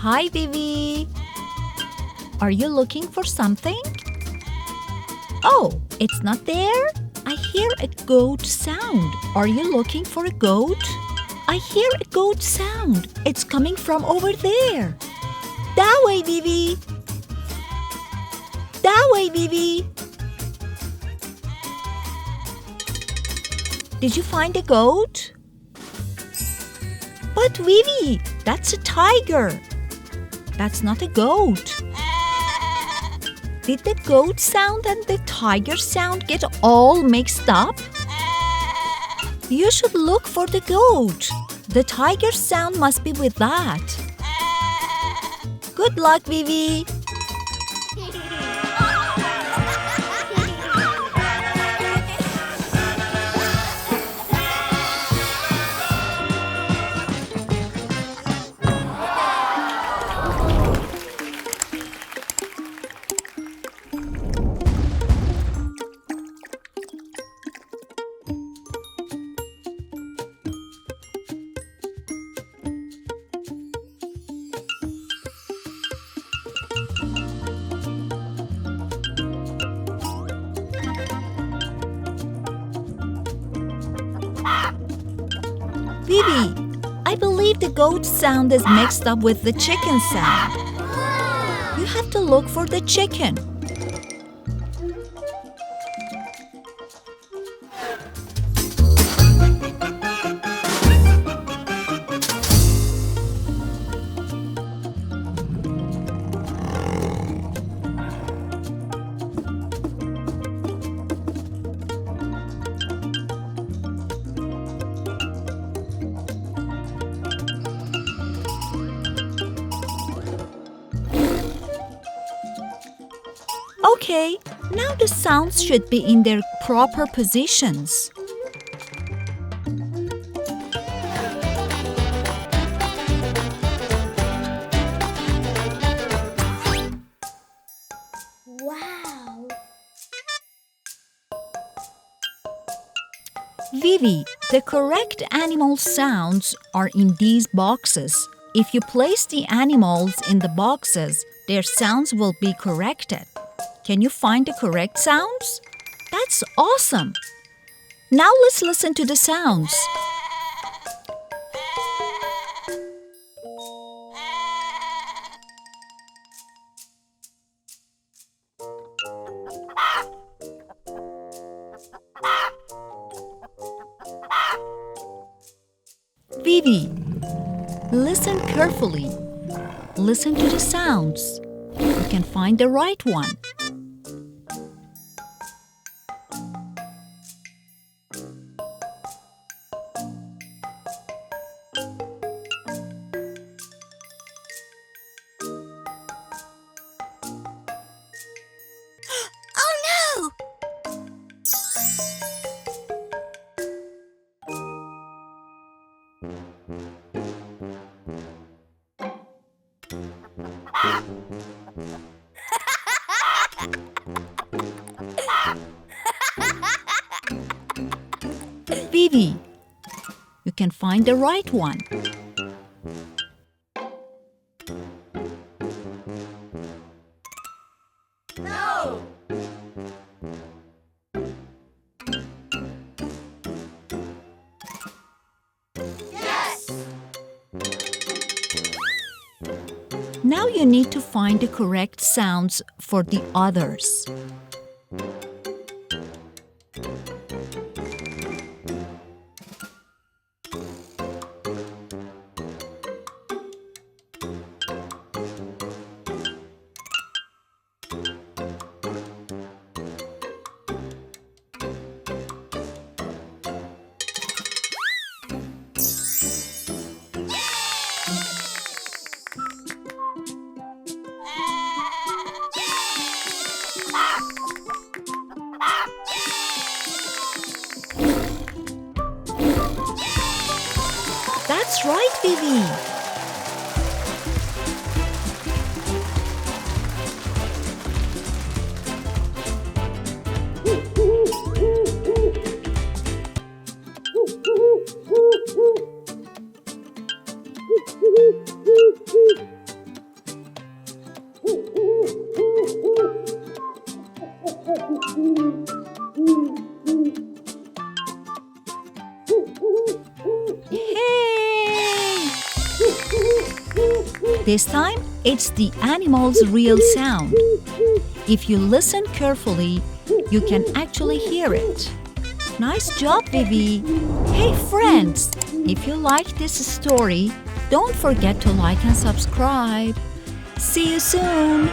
Hi, Vivi. Are you looking for something? Oh, it's not there? I hear a goat sound. Are you looking for a goat? I hear a goat sound. It's coming from over there. That way, Vivi. That way, Vivi. Did you find a goat? But Vivi, that's a tiger. That's not a goat. Did the goat sound and the tiger sound get all mixed up? You should look for the goat. The tiger sound must be with that. Good luck, Vivi. Vivi, I believe the goat sound is mixed up with the chicken sound. You have to look for the chicken. Okay, now the sounds should be in their proper positions. Wow! Vivi, the correct animal sounds are in these boxes. If you place the animals in the boxes, their sounds will be corrected. Can you find the correct sounds? That's awesome! Now let's listen to the sounds. Vivi, listen carefully. Listen to the sounds. You can find the right one. Oh no! Vivi, you can find the right one. No! Yes! Now you need to find the correct sounds for the others. That's right, Vivi. This time, it's the animal's real sound. If you listen carefully, you can actually hear it. Nice job, Vivi! Hey friends, if you liked this story, don't forget to like and subscribe. See you soon!